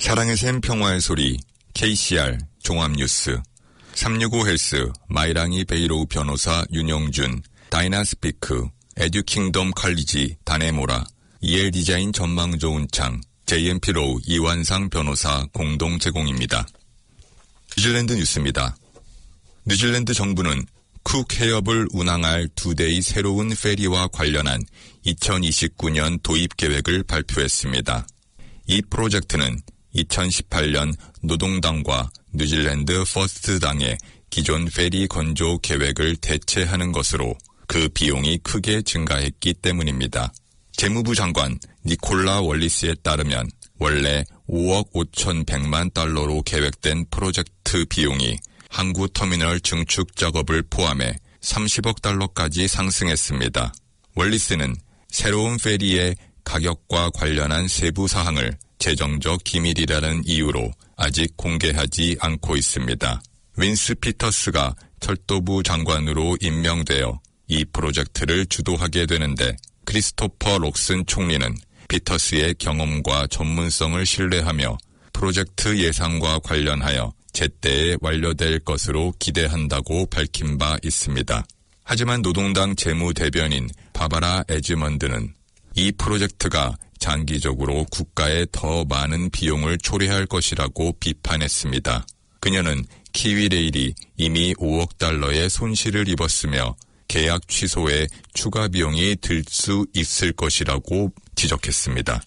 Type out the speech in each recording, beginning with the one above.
사랑의 샘 평화의 소리, KCR, 종합뉴스, 365헬스, 마이랑이 베이로우 변호사 윤용준, 다이나스피크, 에듀킹덤 칼리지, 다네모라, EL디자인 전망 좋은 창, JMP로우 이완상 변호사 공동 제공입니다. 뉴질랜드 뉴스입니다. 뉴질랜드 정부는 쿡 해협을 운항할 2대의 새로운 페리와 관련한 2029년 도입 계획을 발표했습니다. 이 프로젝트는 2018년 노동당과 뉴질랜드 퍼스트당의 기존 페리 건조 계획을 대체하는 것으로 그 비용이 크게 증가했기 때문입니다. 재무부 장관 니콜라 월리스에 따르면 원래 5억 5,100만 달러로 계획된 프로젝트 비용이 항구 터미널 증축 작업을 포함해 30억 달러까지 상승했습니다. 월리스는 새로운 페리의 가격과 관련한 세부 사항을 재정적 기밀이라는 이유로 아직 공개하지 않고 있습니다. 윈스 피터스가 철도부 장관으로 임명되어 이 프로젝트를 주도하게 되는데 크리스토퍼 록슨 총리는 피터스의 경험과 전문성을 신뢰하며 프로젝트 예산과 관련하여 제때에 완료될 것으로 기대한다고 밝힌 바 있습니다. 하지만 노동당 재무대변인 바바라 에즈먼드는 이 프로젝트가 장기적으로 국가에 더 많은 비용을 초래할 것이라고 비판했습니다. 그녀는 키위레일이 이미 5억 달러의 손실을 입었으며 계약 취소에 추가 비용이 들 수 있을 것이라고 지적했습니다.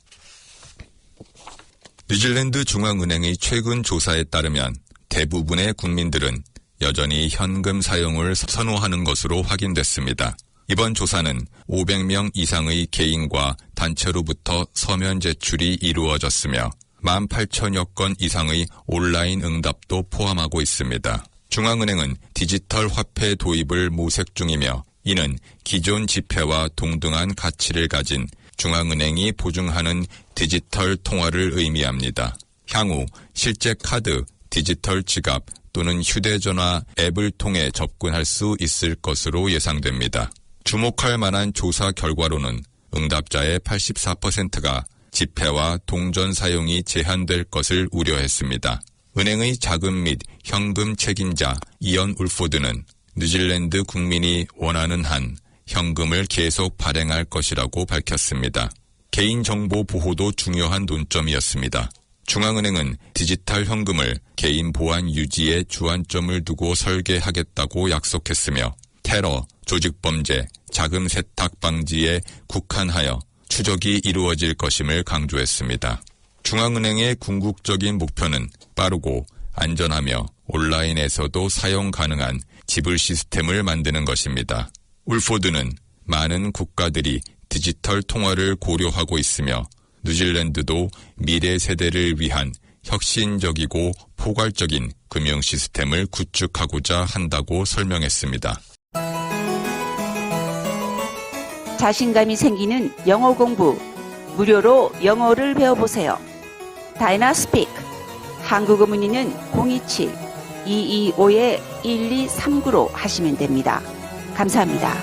뉴질랜드 중앙은행의 최근 조사에 따르면 대부분의 국민들은 여전히 현금 사용을 선호하는 것으로 확인됐습니다. 이번 조사는 500명 이상의 개인과 단체로부터 서면 제출이 이루어졌으며 18,000여 건 이상의 온라인 응답도 포함하고 있습니다. 중앙은행은 디지털 화폐 도입을 모색 중이며 이는 기존 지폐와 동등한 가치를 가진 중앙은행이 보증하는 디지털 통화를 의미합니다. 향후 실제 카드, 디지털 지갑 또는 휴대전화 앱을 통해 접근할 수 있을 것으로 예상됩니다. 주목할 만한 조사 결과로는 응답자의 84%가 지폐와 동전 사용이 제한될 것을 우려했습니다. 은행의 자금 및 현금 책임자 이언 울포드는 뉴질랜드 국민이 원하는 한 현금을 계속 발행할 것이라고 밝혔습니다. 개인정보 보호도 중요한 논점이었습니다. 중앙은행은 디지털 현금을 개인 보안 유지에 주안점을 두고 설계하겠다고 약속했으며 테러, 조직범죄, 자금 세탁 방지에 국한하여 추적이 이루어질 것임을 강조했습니다. 중앙은행의 궁극적인 목표는 빠르고 안전하며 온라인에서도 사용 가능한 지불 시스템을 만드는 것입니다. 울포드는 많은 국가들이 디지털 통화를 고려하고 있으며 뉴질랜드도 미래 세대를 위한 혁신적이고 포괄적인 금융 시스템을 구축하고자 한다고 설명했습니다. 자신감이 생기는 영어 공부, 무료로 영어를 배워보세요. 다이나스피크, 한국어 문의는 027-225-1239로 하시면 됩니다. 감사합니다.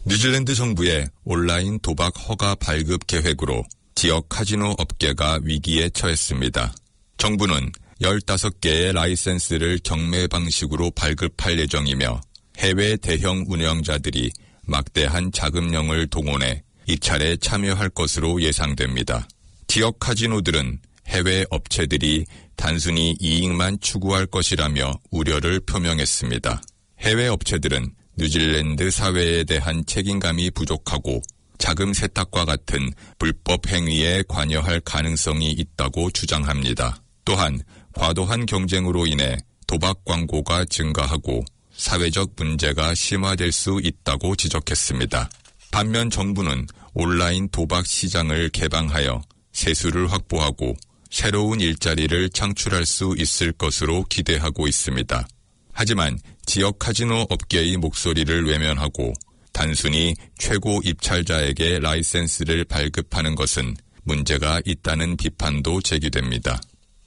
뉴질랜드 정부의 온라인 도박 허가 발급 계획으로 지역 카지노 업계가 위기에 처했습니다. 정부는 15개의 라이센스를 경매 방식으로 발급할 예정이며 해외 대형 운영자들이 막대한 자금령을 동원해 입찰에 참여할 것으로 예상됩니다. 지역 카지노들은 해외 업체들이 단순히 이익만 추구할 것이라며 우려를 표명했습니다. 해외 업체들은 뉴질랜드 사회에 대한 책임감이 부족하고 자금 세탁과 같은 불법 행위에 관여할 가능성이 있다고 주장합니다. 또한 과도한 경쟁으로 인해 도박 광고가 증가하고 사회적 문제가 심화될 수 있다고 지적했습니다. 반면 정부는 온라인 도박 시장을 개방하여 세수를 확보하고 새로운 일자리를 창출할 수 있을 것으로 기대하고 있습니다. 하지만 지역 카지노 업계의 목소리를 외면하고 단순히 최고 입찰자에게 라이센스를 발급하는 것은 문제가 있다는 비판도 제기됩니다.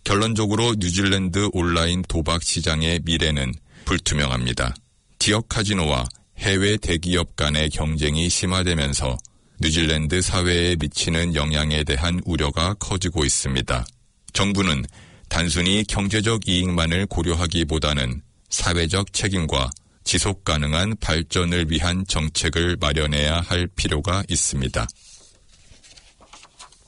결론적으로 뉴질랜드 온라인 도박 시장의 미래는 불투명합니다. 지역 카지노와 해외 대기업 간의 경쟁이 심화되면서 뉴질랜드 사회에 미치는 영향에 대한 우려가 커지고 있습니다. 정부는 단순히 경제적 이익만을 고려하기보다는 사회적 책임과 지속 가능한 발전을 위한 정책을 마련해야 할 필요가 있습니다.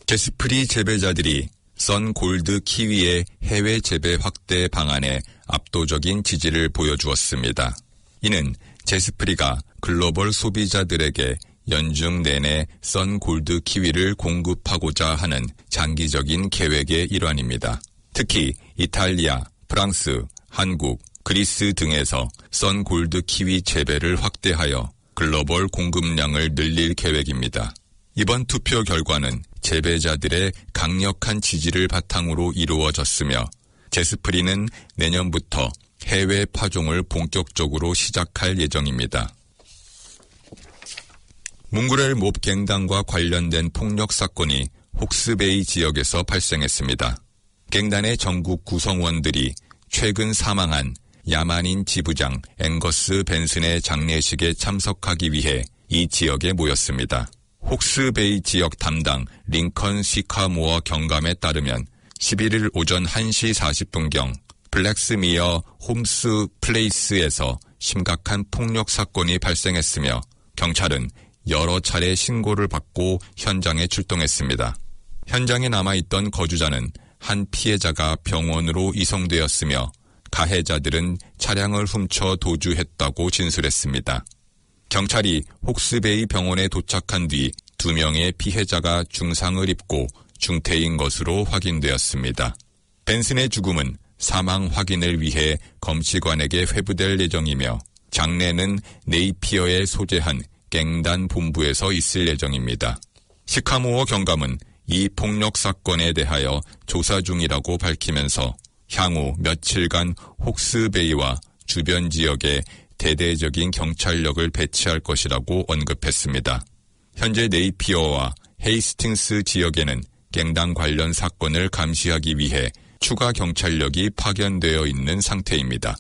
제스프리 재배자들이 썬 골드 키위의 해외 재배 확대 방안에 압도적인 지지를 보여주었습니다. 이는 제스프리가 글로벌 소비자들에게 연중 내내 썬 골드 키위를 공급하고자 하는 장기적인 계획의 일환입니다. 특히 이탈리아, 프랑스, 한국, 그리스 등에서 썬 골드 키위 재배를 확대하여 글로벌 공급량을 늘릴 계획입니다. 이번 투표 결과는 재배자들의 강력한 지지를 바탕으로 이루어졌으며 제스프리는 내년부터 해외 파종을 본격적으로 시작할 예정입니다. 몽그렐 몹 갱단과 관련된 폭력 사건이 혹스베이 지역에서 발생했습니다. 갱단의 전국 구성원들이 최근 사망한 야만인 지부장 앵거스 벤슨의 장례식에 참석하기 위해 이 지역에 모였습니다. 혹스베이 지역 담당 링컨 시카모어 경감에 따르면 11일 오전 1시 40분경 블랙스미어 홈스 플레이스에서 심각한 폭력 사건이 발생했으며 경찰은 여러 차례 신고를 받고 현장에 출동했습니다. 현장에 남아있던 거주자는 한 피해자가 병원으로 이송되었으며 가해자들은 차량을 훔쳐 도주했다고 진술했습니다. 경찰이 혹스베이 병원에 도착한 뒤 2명의 피해자가 중상을 입고 중태인 것으로 확인되었습니다. 벤슨의 죽음은 사망 확인을 위해 검시관에게 회부될 예정이며 장례는 네이피어에 소재한 갱단 본부에서 있을 예정입니다. 시카모어 경감은 이 폭력 사건에 대하여 조사 중이라고 밝히면서 향후 며칠간 혹스베이와 주변 지역에 대대적인 경찰력을 배치할 것이라고 언급했습니다. 현재 네이피어와 헤이스팅스 지역에는 갱단 관련 사건을 감시하기 위해 추가 경찰력이 파견되어 있는 상태입니다.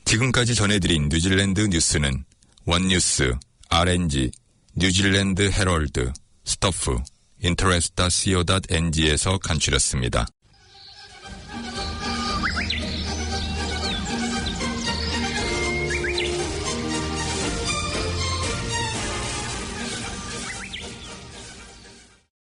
지금까지 전해드린 뉴질랜드 뉴스는 원뉴스, RNG, 뉴질랜드 헤럴드, 스터프, 인터레스타.co.ng에서 간추렸습니다.